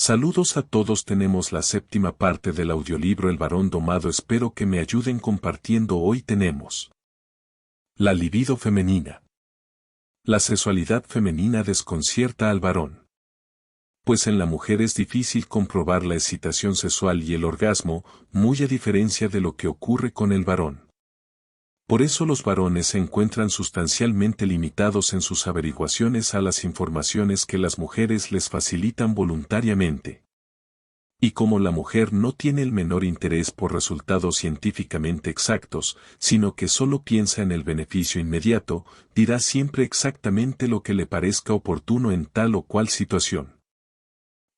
Saludos a todos, tenemos la séptima parte del audiolibro El varón domado, espero que me ayuden compartiendo. Hoy tenemos la libido femenina. La sexualidad femenina desconcierta al varón. Pues en la mujer es difícil comprobar la excitación sexual y el orgasmo, muy a diferencia de lo que ocurre con el varón. Por eso los varones se encuentran sustancialmente limitados en sus averiguaciones a las informaciones que las mujeres les facilitan voluntariamente. Y como la mujer no tiene el menor interés por resultados científicamente exactos, sino que solo piensa en el beneficio inmediato, dirá siempre exactamente lo que le parezca oportuno en tal o cual situación.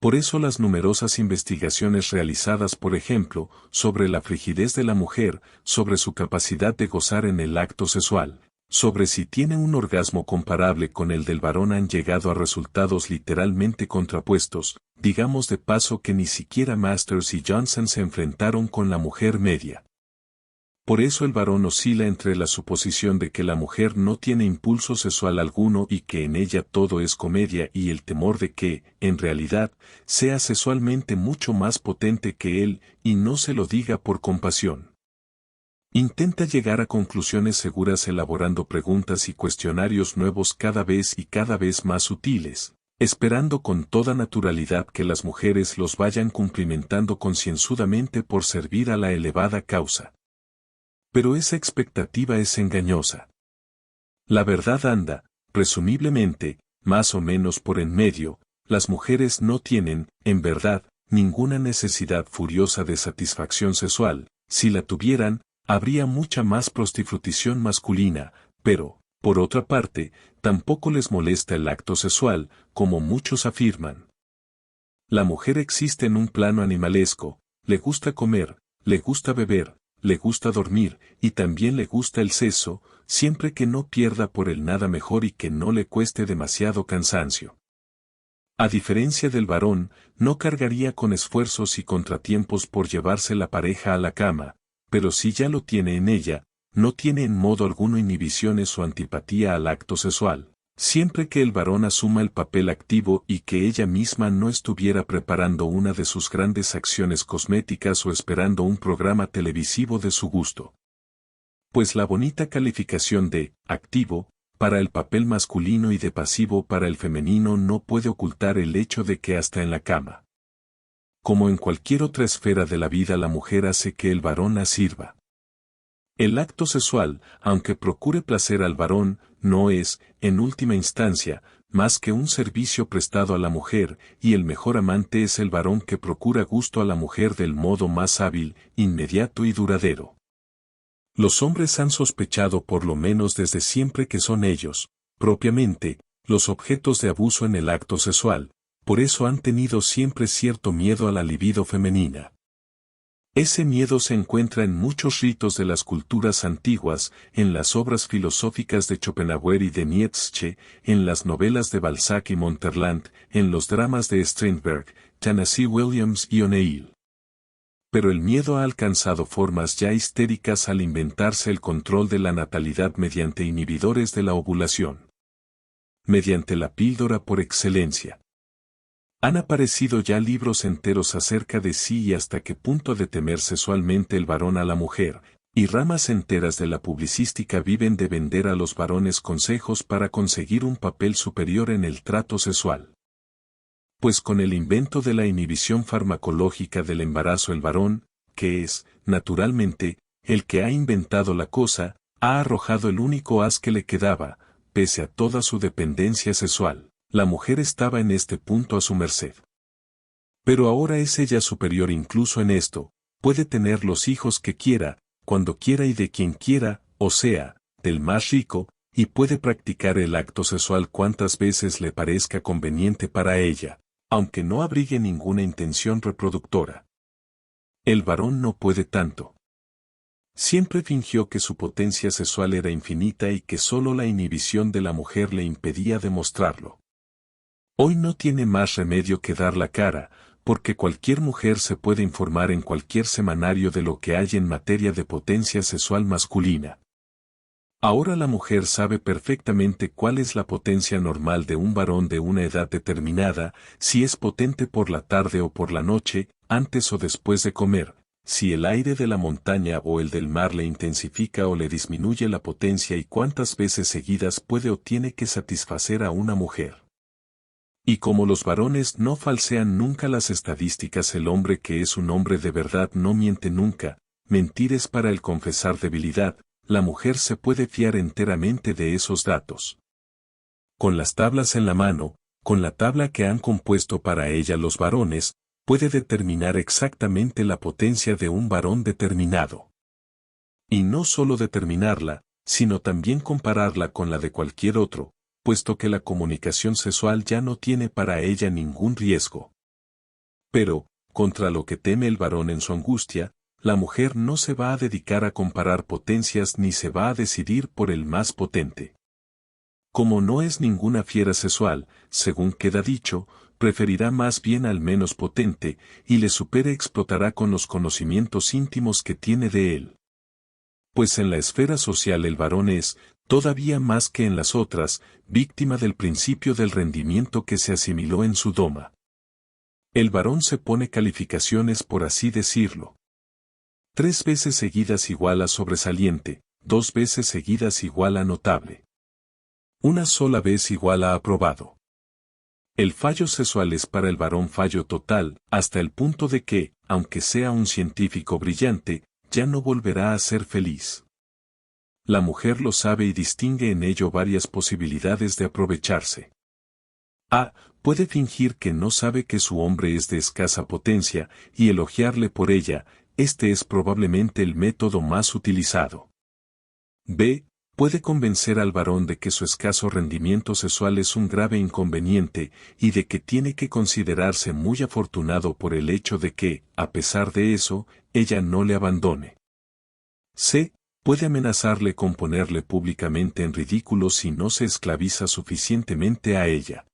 Por eso las numerosas investigaciones realizadas, por ejemplo, sobre la frigidez de la mujer, sobre su capacidad de gozar en el acto sexual, sobre si tiene un orgasmo comparable con el del varón, han llegado a resultados literalmente contrapuestos. Digamos de paso que ni siquiera Masters y Johnson se enfrentaron con la mujer media. Por eso el varón oscila entre la suposición de que la mujer no tiene impulso sexual alguno y que en ella todo es comedia y el temor de que, en realidad, sea sexualmente mucho más potente que él y no se lo diga por compasión. Intenta llegar a conclusiones seguras elaborando preguntas y cuestionarios nuevos cada vez más sutiles, esperando con toda naturalidad que las mujeres los vayan cumplimentando concienzudamente por servir a la elevada causa. Pero esa expectativa es engañosa. La verdad anda, presumiblemente, más o menos por en medio. Las mujeres no tienen, en verdad, ninguna necesidad furiosa de satisfacción sexual. Si la tuvieran, habría mucha más prostitución masculina, pero, por otra parte, tampoco les molesta el acto sexual, como muchos afirman. La mujer existe en un plano animalesco, le gusta comer, le gusta beber, le gusta dormir, y también le gusta el sexo, siempre que no pierda por él nada mejor y que no le cueste demasiado cansancio. A diferencia del varón, no cargaría con esfuerzos y contratiempos por llevarse la pareja a la cama, pero si ya lo tiene en ella, no tiene en modo alguno inhibiciones o antipatía al acto sexual, siempre que el varón asuma el papel activo y que ella misma no estuviera preparando una de sus grandes acciones cosméticas o esperando un programa televisivo de su gusto. Pues la bonita calificación de activo para el papel masculino y de pasivo para el femenino no puede ocultar el hecho de que hasta en la cama, como en cualquier otra esfera de la vida, la mujer hace que el varón la sirva. El acto sexual, aunque procure placer al varón, no es, en última instancia, más que un servicio prestado a la mujer, y el mejor amante es el varón que procura gusto a la mujer del modo más hábil, inmediato y duradero. Los hombres han sospechado por lo menos desde siempre que son ellos, propiamente, los objetos de abuso en el acto sexual, por eso han tenido siempre cierto miedo a la libido femenina. Ese miedo se encuentra en muchos ritos de las culturas antiguas, en las obras filosóficas de Schopenhauer y de Nietzsche, en las novelas de Balzac y Monterland, en los dramas de Strindberg, Tennessee Williams y O'Neill. Pero el miedo ha alcanzado formas ya histéricas al inventarse el control de la natalidad mediante inhibidores de la ovulación. Mediante la píldora por excelencia. Han aparecido ya libros enteros acerca de sí y hasta qué punto ha de temer sexualmente el varón a la mujer, y ramas enteras de la publicística viven de vender a los varones consejos para conseguir un papel superior en el trato sexual. Pues con el invento de la inhibición farmacológica del embarazo, el varón, que es, naturalmente, el que ha inventado la cosa, ha arrojado el único as que le quedaba, pese a toda su dependencia sexual. La mujer estaba en este punto a su merced. Pero ahora es ella superior incluso en esto, puede tener los hijos que quiera, cuando quiera y de quien quiera, o sea, del más rico, y puede practicar el acto sexual cuantas veces le parezca conveniente para ella, aunque no abrigue ninguna intención reproductora. El varón no puede tanto. Siempre fingió que su potencia sexual era infinita y que solo la inhibición de la mujer le impedía demostrarlo. Hoy no tiene más remedio que dar la cara, porque cualquier mujer se puede informar en cualquier semanario de lo que hay en materia de potencia sexual masculina. Ahora la mujer sabe perfectamente cuál es la potencia normal de un varón de una edad determinada, si es potente por la tarde o por la noche, antes o después de comer, si el aire de la montaña o el del mar le intensifica o le disminuye la potencia y cuántas veces seguidas puede o tiene que satisfacer a una mujer. Y como los varones no falsean nunca las estadísticas, el hombre que es un hombre de verdad no miente nunca, mentir es para él confesar debilidad. La mujer se puede fiar enteramente de esos datos. Con las tablas en la mano, con la tabla que han compuesto para ella los varones, puede determinar exactamente la potencia de un varón determinado. Y no solo determinarla, sino también compararla con la de cualquier otro, puesto que la comunicación sexual ya no tiene para ella ningún riesgo. Pero, contra lo que teme el varón en su angustia, la mujer no se va a dedicar a comparar potencias ni se va a decidir por el más potente. Como no es ninguna fiera sexual, según queda dicho, preferirá más bien al menos potente, y le explotará con los conocimientos íntimos que tiene de él. Pues en la esfera social el varón es, todavía más que en las otras, víctima del principio del rendimiento que se asimiló en su doma. El varón se pone calificaciones, por así decirlo. 3 veces seguidas igual a sobresaliente, 2 veces seguidas igual a notable. Una sola vez igual a aprobado. El fallo sexual es para el varón fallo total, hasta el punto de que, aunque sea un científico brillante, ya no volverá a ser feliz. La mujer lo sabe y distingue en ello varias posibilidades de aprovecharse. A. Puede fingir que no sabe que su hombre es de escasa potencia, y elogiarle por ella. Este es probablemente el método más utilizado. B. Puede convencer al varón de que su escaso rendimiento sexual es un grave inconveniente, y de que tiene que considerarse muy afortunado por el hecho de que, a pesar de eso, ella no le abandone. C. Puede amenazarle con ponerle públicamente en ridículo si no se esclaviza suficientemente a ella.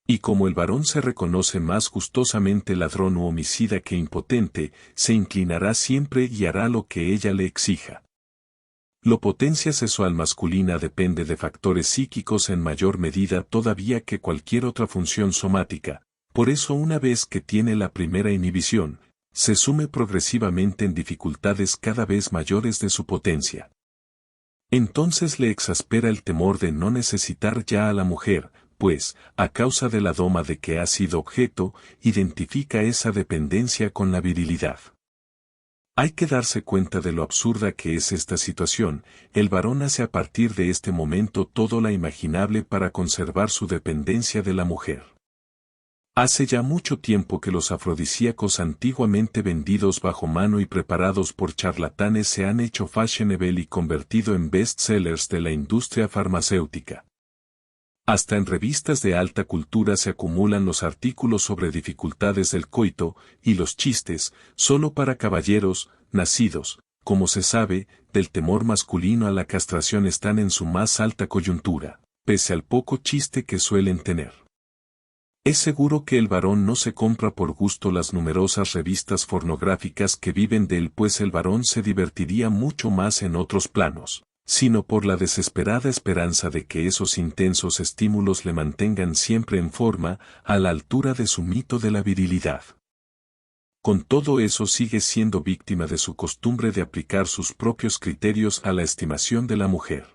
Y como el varón se reconoce más gustosamente ladrón u homicida que impotente, se inclinará siempre y hará lo que ella le exija. La potencia sexual masculina depende de factores psíquicos en mayor medida todavía que cualquier otra función somática, por eso una vez que tiene la primera inhibición, se sume progresivamente en dificultades cada vez mayores de su potencia. Entonces le exaspera el temor de no necesitar ya a la mujer, pues, a causa de la doma de que ha sido objeto, identifica esa dependencia con la virilidad. Hay que darse cuenta de lo absurda que es esta situación. El varón hace a partir de este momento todo lo imaginable para conservar su dependencia de la mujer. Hace ya mucho tiempo que los afrodisíacos antiguamente vendidos bajo mano y preparados por charlatanes se han hecho fashionable y convertido en bestsellers de la industria farmacéutica. Hasta en revistas de alta cultura se acumulan los artículos sobre dificultades del coito, y los chistes, solo para caballeros, nacidos, como se sabe, del temor masculino a la castración están en su más alta coyuntura, pese al poco chiste que suelen tener. Es seguro que el varón no se compra por gusto las numerosas revistas pornográficas que viven de él, pues el varón se divertiría mucho más en otros planos, sino por la desesperada esperanza de que esos intensos estímulos le mantengan siempre en forma, a la altura de su mito de la virilidad. Con todo eso sigue siendo víctima de su costumbre de aplicar sus propios criterios a la estimación de la mujer.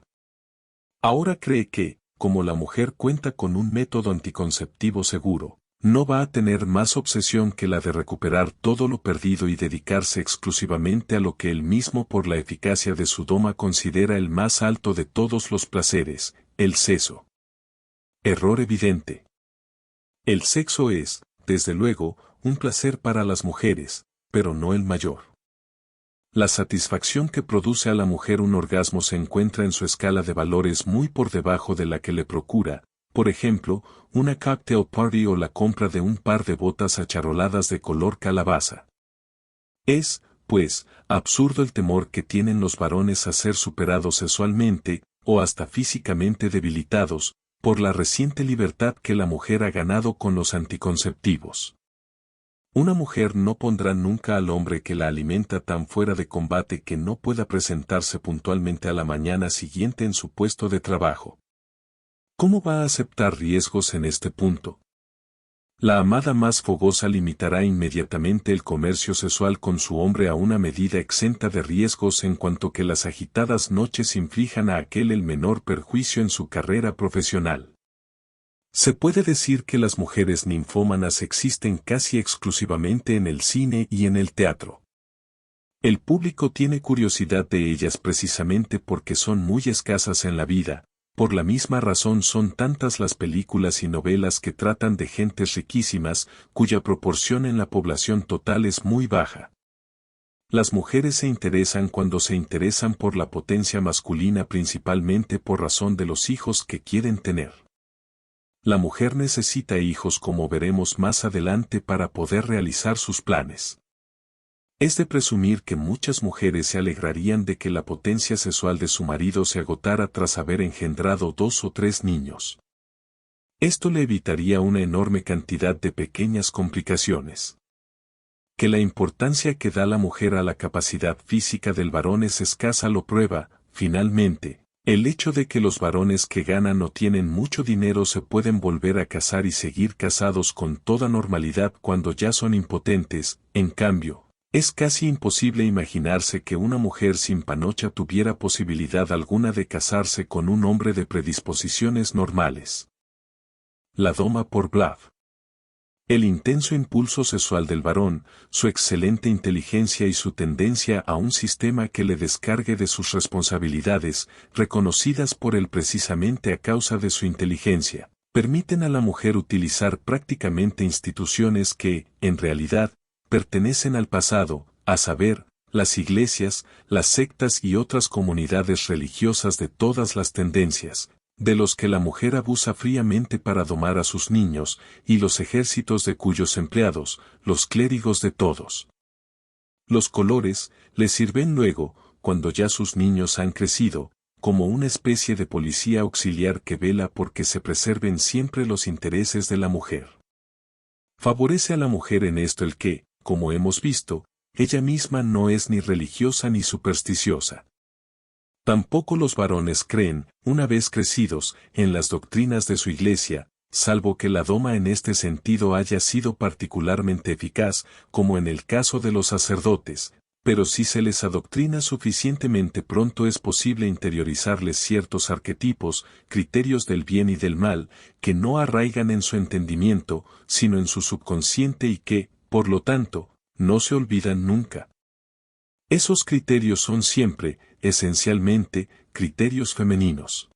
Ahora cree que, como la mujer cuenta con un método anticonceptivo seguro, no va a tener más obsesión que la de recuperar todo lo perdido y dedicarse exclusivamente a lo que él mismo por la eficacia de su doma considera el más alto de todos los placeres, el sexo. Error evidente. El sexo es, desde luego, un placer para las mujeres, pero no el mayor. La satisfacción que produce a la mujer un orgasmo se encuentra en su escala de valores muy por debajo de la que le procura, por ejemplo, una cocktail party o la compra de un par de botas acharoladas de color calabaza. Es, pues, absurdo el temor que tienen los varones a ser superados sexualmente, o hasta físicamente debilitados, por la reciente libertad que la mujer ha ganado con los anticonceptivos. Una mujer no pondrá nunca al hombre que la alimenta tan fuera de combate que no pueda presentarse puntualmente a la mañana siguiente en su puesto de trabajo. ¿Cómo va a aceptar riesgos en este punto? La amada más fogosa limitará inmediatamente el comercio sexual con su hombre a una medida exenta de riesgos en cuanto que las agitadas noches inflijan a aquel el menor perjuicio en su carrera profesional. Se puede decir que las mujeres ninfómanas existen casi exclusivamente en el cine y en el teatro. El público tiene curiosidad de ellas precisamente porque son muy escasas en la vida. Por la misma razón son tantas las películas y novelas que tratan de gentes riquísimas, cuya proporción en la población total es muy baja. Las mujeres se interesan cuando se interesan por la potencia masculina principalmente por razón de los hijos que quieren tener. La mujer necesita hijos como veremos más adelante para poder realizar sus planes. Es de presumir que muchas mujeres se alegrarían de que la potencia sexual de su marido se agotara tras haber engendrado 2 o 3 niños. Esto le evitaría una enorme cantidad de pequeñas complicaciones. Que la importancia que da la mujer a la capacidad física del varón es escasa lo prueba, finalmente, el hecho de que los varones que ganan o tienen mucho dinero se pueden volver a casar y seguir casados con toda normalidad cuando ya son impotentes, en cambio, es casi imposible imaginarse que una mujer sin panocha tuviera posibilidad alguna de casarse con un hombre de predisposiciones normales. La doma por Bluff. El intenso impulso sexual del varón, su excelente inteligencia y su tendencia a un sistema que le descargue de sus responsabilidades, reconocidas por él precisamente a causa de su inteligencia, permiten a la mujer utilizar prácticamente instituciones que, en realidad, pertenecen al pasado, a saber, las iglesias, las sectas y otras comunidades religiosas de todas las tendencias, de los que la mujer abusa fríamente para domar a sus niños, y los ejércitos de cuyos empleados, los clérigos de todos los colores, les sirven luego, cuando ya sus niños han crecido, como una especie de policía auxiliar que vela porque se preserven siempre los intereses de la mujer. Favorece a la mujer en esto el que, como hemos visto, ella misma no es ni religiosa ni supersticiosa. Tampoco los varones creen, una vez crecidos, en las doctrinas de su iglesia, salvo que la doma en este sentido haya sido particularmente eficaz, como en el caso de los sacerdotes, pero si se les adoctrina suficientemente pronto es posible interiorizarles ciertos arquetipos, criterios del bien y del mal, que no arraigan en su entendimiento, sino en su subconsciente y que, por lo tanto, no se olvidan nunca. Esos criterios son siempre, esencialmente, criterios femeninos.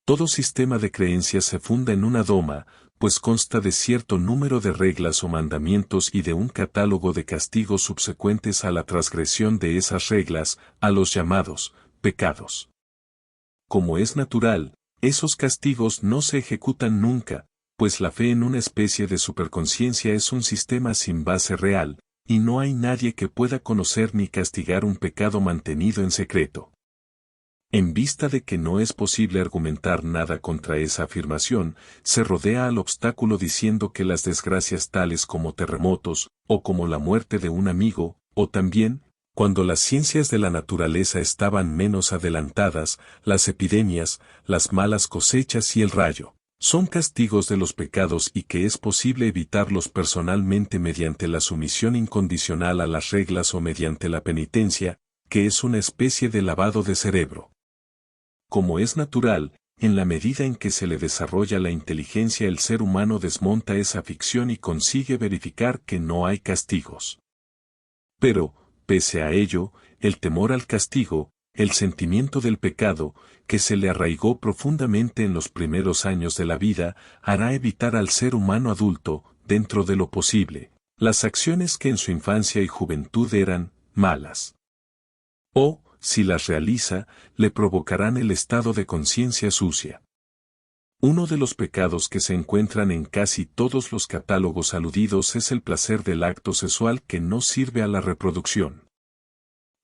Todo sistema de creencias se funda en una doma, pues consta de cierto número de reglas o mandamientos y de un catálogo de castigos subsecuentes a la transgresión de esas reglas, a los llamados pecados. Como es natural, esos castigos no se ejecutan nunca, pues la fe en una especie de superconciencia es un sistema sin base real, y no hay nadie que pueda conocer ni castigar un pecado mantenido en secreto. En vista de que no es posible argumentar nada contra esa afirmación, se rodea al obstáculo diciendo que las desgracias tales como terremotos, o como la muerte de un amigo, o también, cuando las ciencias de la naturaleza estaban menos adelantadas, las epidemias, las malas cosechas y el rayo, son castigos de los pecados y que es posible evitarlos personalmente mediante la sumisión incondicional a las reglas o mediante la penitencia, que es una especie de lavado de cerebro. Como es natural, en la medida en que se le desarrolla la inteligencia el ser humano desmonta esa ficción y consigue verificar que no hay castigos. Pero, pese a ello, el temor al castigo, el sentimiento del pecado, que se le arraigó profundamente en los primeros años de la vida, hará evitar al ser humano adulto, dentro de lo posible, las acciones que en su infancia y juventud eran malas. O, si las realiza, le provocarán el estado de conciencia sucia. Uno de los pecados que se encuentran en casi todos los catálogos aludidos es el placer del acto sexual que no sirve a la reproducción.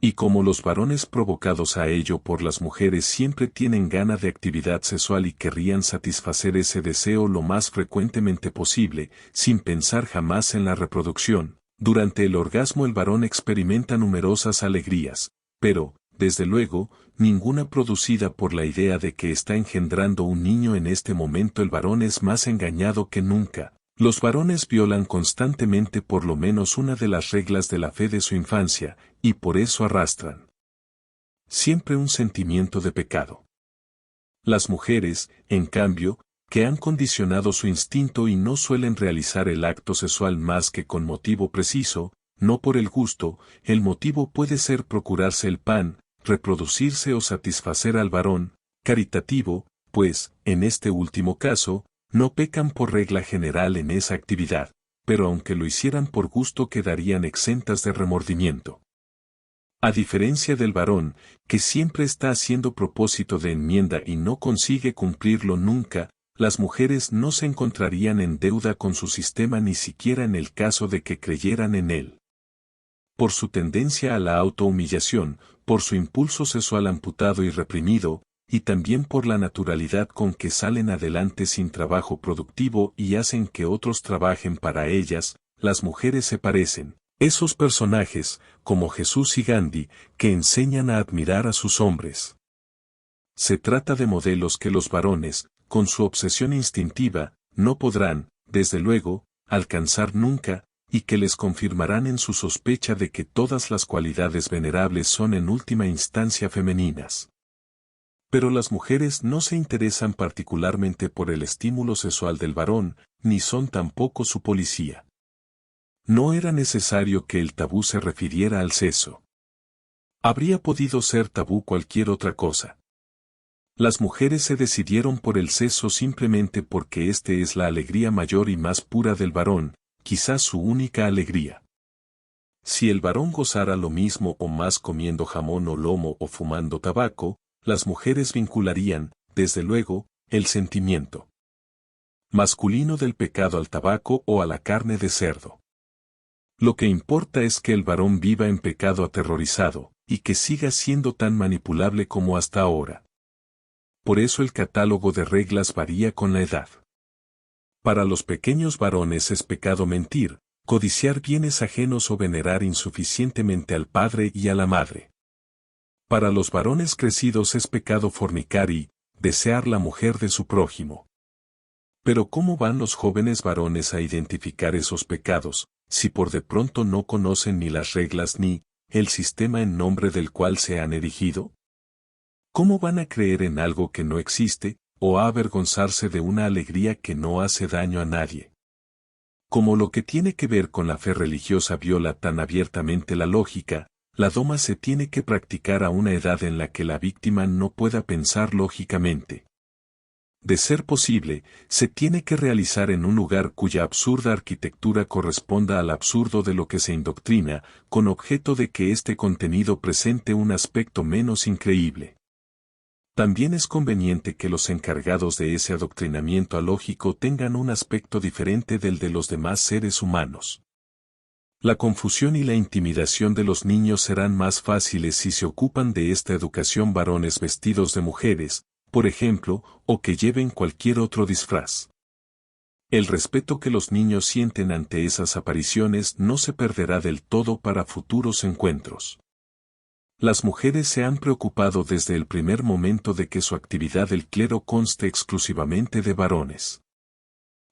Y como los varones provocados a ello por las mujeres siempre tienen gana de actividad sexual y querrían satisfacer ese deseo lo más frecuentemente posible, sin pensar jamás en la reproducción, durante el orgasmo el varón experimenta numerosas alegrías, pero, desde luego, ninguna producida por la idea de que está engendrando un niño. En este momento el varón es más engañado que nunca. Los varones violan constantemente por lo menos una de las reglas de la fe de su infancia, y por eso arrastran siempre un sentimiento de pecado. Las mujeres, en cambio, que han condicionado su instinto y no suelen realizar el acto sexual más que con motivo preciso, no por el gusto, el motivo puede ser procurarse el pan, reproducirse o satisfacer al varón, caritativo, pues, en este último caso, no pecan por regla general en esa actividad, pero aunque lo hicieran por gusto quedarían exentas de remordimiento. A diferencia del varón, que siempre está haciendo propósito de enmienda y no consigue cumplirlo nunca, las mujeres no se encontrarían en deuda con su sistema ni siquiera en el caso de que creyeran en él. Por su tendencia a la autohumillación, por su impulso sexual amputado y reprimido, y también por la naturalidad con que salen adelante sin trabajo productivo y hacen que otros trabajen para ellas, las mujeres se parecen, esos personajes, como Jesús y Gandhi, que enseñan a admirar a sus hombres. Se trata de modelos que los varones, con su obsesión instintiva, no podrán, desde luego, alcanzar nunca, y que les confirmarán en su sospecha de que todas las cualidades venerables son en última instancia femeninas. Pero las mujeres no se interesan particularmente por el estímulo sexual del varón, ni son tampoco su policía. No era necesario que el tabú se refiriera al sexo. Habría podido ser tabú cualquier otra cosa. Las mujeres se decidieron por el sexo simplemente porque este es la alegría mayor y más pura del varón, quizás su única alegría. Si el varón gozara lo mismo o más comiendo jamón o lomo o fumando tabaco, las mujeres vincularían, desde luego, el sentimiento masculino del pecado al tabaco o a la carne de cerdo. Lo que importa es que el varón viva en pecado aterrorizado, y que siga siendo tan manipulable como hasta ahora. Por eso el catálogo de reglas varía con la edad. Para los pequeños varones es pecado mentir, codiciar bienes ajenos o venerar insuficientemente al padre y a la madre. Para los varones crecidos es pecado fornicar y desear la mujer de su prójimo. Pero ¿cómo van los jóvenes varones a identificar esos pecados, si por de pronto no conocen ni las reglas ni el sistema en nombre del cual se han erigido? ¿Cómo van a creer en algo que no existe, o a avergonzarse de una alegría que no hace daño a nadie? Como lo que tiene que ver con la fe religiosa viola tan abiertamente la lógica, la doma se tiene que practicar a una edad en la que la víctima no pueda pensar lógicamente. De ser posible, se tiene que realizar en un lugar cuya absurda arquitectura corresponda al absurdo de lo que se indoctrina, con objeto de que este contenido presente un aspecto menos increíble. También es conveniente que los encargados de ese adoctrinamiento alógico tengan un aspecto diferente del de los demás seres humanos. La confusión y la intimidación de los niños serán más fáciles si se ocupan de esta educación varones vestidos de mujeres, por ejemplo, o que lleven cualquier otro disfraz. El respeto que los niños sienten ante esas apariciones no se perderá del todo para futuros encuentros. Las mujeres se han preocupado desde el primer momento de que su actividad del clero conste exclusivamente de varones.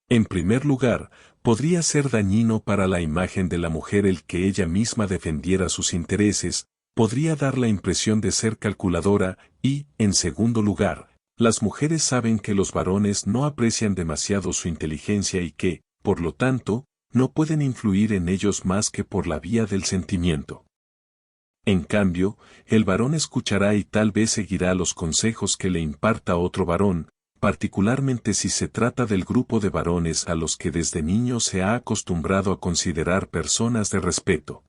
En primer lugar, podría ser dañino para la imagen de la mujer el que ella misma defendiera sus intereses, podría dar la impresión de ser calculadora y, en segundo lugar, las mujeres saben que los varones no aprecian demasiado su inteligencia y que, por lo tanto, no pueden influir en ellos más que por la vía del sentimiento. En cambio, el varón escuchará y tal vez seguirá los consejos que le imparta otro varón, particularmente si se trata del grupo de varones a los que desde niño se ha acostumbrado a considerar personas de respeto.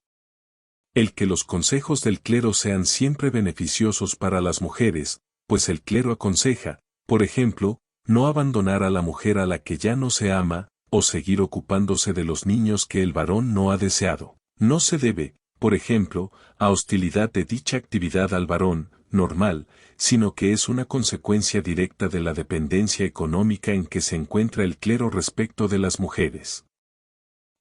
El que los consejos del clero sean siempre beneficiosos para las mujeres, pues el clero aconseja, por ejemplo, no abandonar a la mujer a la que ya no se ama, o seguir ocupándose de los niños que el varón no ha deseado. No se debe, por ejemplo, a hostilidad de dicha actividad al varón, normal, sino que es una consecuencia directa de la dependencia económica en que se encuentra el clero respecto de las mujeres.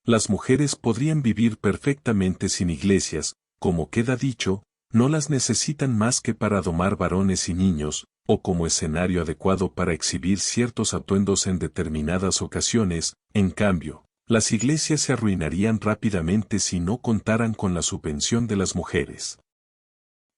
Las mujeres podrían vivir perfectamente sin iglesias, como queda dicho, no las necesitan más que para domar varones y niños, o como escenario adecuado para exhibir ciertos atuendos en determinadas ocasiones. En cambio, las iglesias se arruinarían rápidamente si no contaran con la subvención de las mujeres.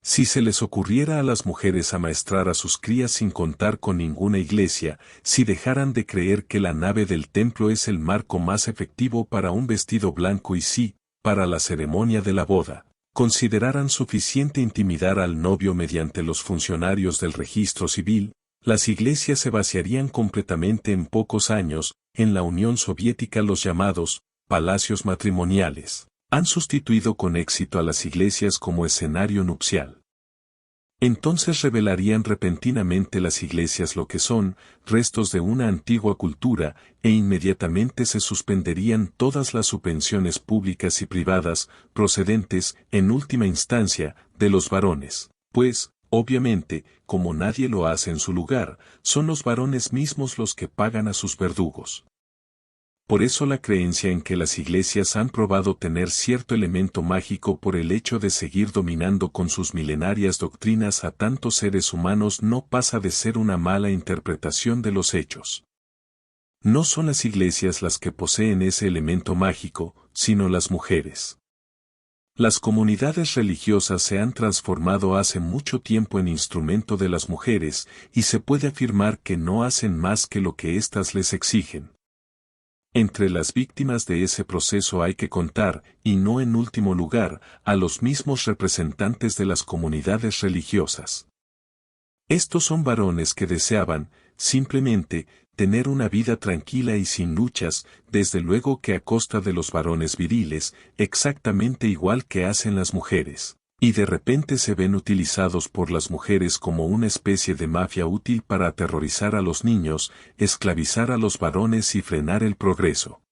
Si se les ocurriera a las mujeres amaestrar a sus crías sin contar con ninguna iglesia, si dejaran de creer que la nave del templo es el marco más efectivo para un vestido blanco y si, para la ceremonia de la boda, consideraran suficiente intimidar al novio mediante los funcionarios del registro civil, las iglesias se vaciarían completamente en pocos años. En la Unión Soviética los llamados palacios matrimoniales han sustituido con éxito a las iglesias como escenario nupcial. Entonces revelarían repentinamente las iglesias lo que son, restos de una antigua cultura, e inmediatamente se suspenderían todas las subvenciones públicas y privadas, procedentes, en última instancia, de los varones, pues, obviamente, como nadie lo hace en su lugar, son los varones mismos los que pagan a sus verdugos. Por eso la creencia en que las iglesias han probado tener cierto elemento mágico por el hecho de seguir dominando con sus milenarias doctrinas a tantos seres humanos no pasa de ser una mala interpretación de los hechos. No son las iglesias las que poseen ese elemento mágico, sino las mujeres. Las comunidades religiosas se han transformado hace mucho tiempo en instrumento de las mujeres, y se puede afirmar que no hacen más que lo que éstas les exigen. Entre las víctimas de ese proceso hay que contar, y no en último lugar, a los mismos representantes de las comunidades religiosas. Estos son varones que deseaban, simplemente, tener una vida tranquila y sin luchas, desde luego que a costa de los varones viriles, exactamente igual que hacen las mujeres. Y de repente se ven utilizados por las mujeres como una especie de mafia útil para aterrorizar a los niños, esclavizar a los varones y frenar el progreso.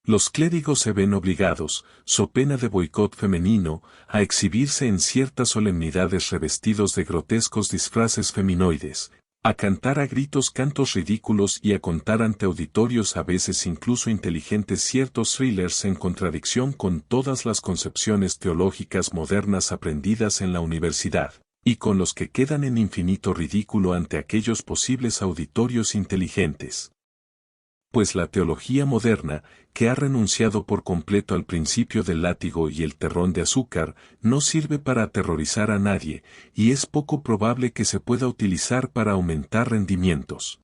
Los clérigos se ven obligados, so pena de boicot femenino, a exhibirse en ciertas solemnidades revestidos de grotescos disfraces feminoides, a cantar a gritos cantos ridículos y a contar ante auditorios a veces incluso inteligentes ciertos thrillers en contradicción con todas las concepciones teológicas modernas aprendidas en la universidad, y con los que quedan en infinito ridículo ante aquellos posibles auditorios inteligentes. Pues la teología moderna, que ha renunciado por completo al principio del látigo y el terrón de azúcar, no sirve para aterrorizar a nadie, y es poco probable que se pueda utilizar para aumentar rendimientos.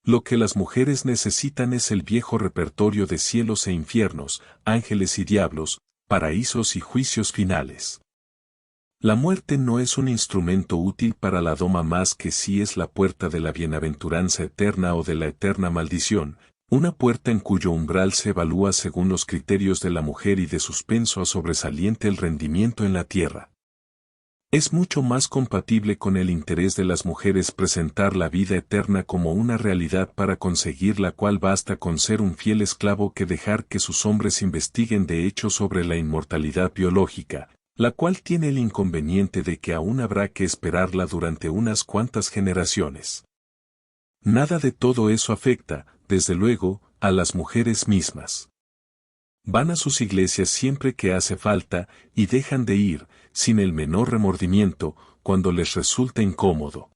Lo que las mujeres necesitan es el viejo repertorio de cielos e infiernos, ángeles y diablos, paraísos y juicios finales. La muerte no es un instrumento útil para la doma más que si es la puerta de la bienaventuranza eterna o de la eterna maldición, una puerta en cuyo umbral se evalúa según los criterios de la mujer y de suspenso a sobresaliente el rendimiento en la tierra. Es mucho más compatible con el interés de las mujeres presentar la vida eterna como una realidad para conseguir la cual basta con ser un fiel esclavo que dejar que sus hombres investiguen de hecho sobre la inmortalidad biológica, la cual tiene el inconveniente de que aún habrá que esperarla durante unas cuantas generaciones. Nada de todo eso afecta, desde luego, a las mujeres mismas. Van a sus iglesias siempre que hace falta, y dejan de ir, sin el menor remordimiento, cuando les resulta incómodo.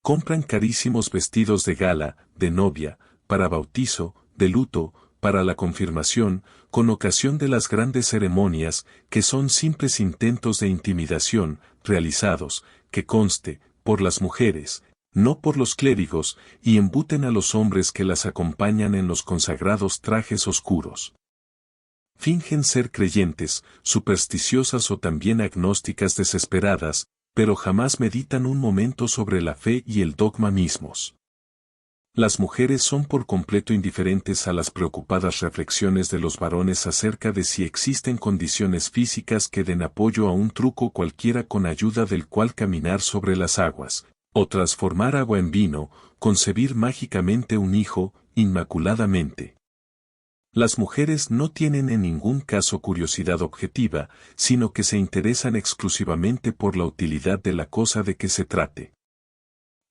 Compran carísimos vestidos de gala, de novia, para bautizo, de luto, para la confirmación, con ocasión de las grandes ceremonias, que son simples intentos de intimidación, realizados, que conste, por las mujeres, no por los clérigos, y embuten a los hombres que las acompañan en los consagrados trajes oscuros. Fingen ser creyentes, supersticiosas o también agnósticas desesperadas, pero jamás meditan un momento sobre la fe y el dogma mismos. Las mujeres son por completo indiferentes a las preocupadas reflexiones de los varones acerca de si existen condiciones físicas que den apoyo a un truco cualquiera con ayuda del cual caminar sobre las aguas, o transformar agua en vino, concebir mágicamente un hijo, inmaculadamente. Las mujeres no tienen en ningún caso curiosidad objetiva, sino que se interesan exclusivamente por la utilidad de la cosa de que se trate.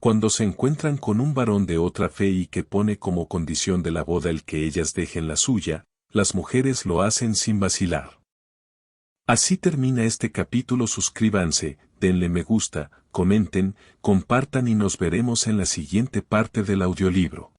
Cuando se encuentran con un varón de otra fe y que pone como condición de la boda el que ellas dejen la suya, las mujeres lo hacen sin vacilar. Así termina este capítulo. Suscríbanse, denle me gusta, comenten, compartan y nos veremos en la siguiente parte del audiolibro.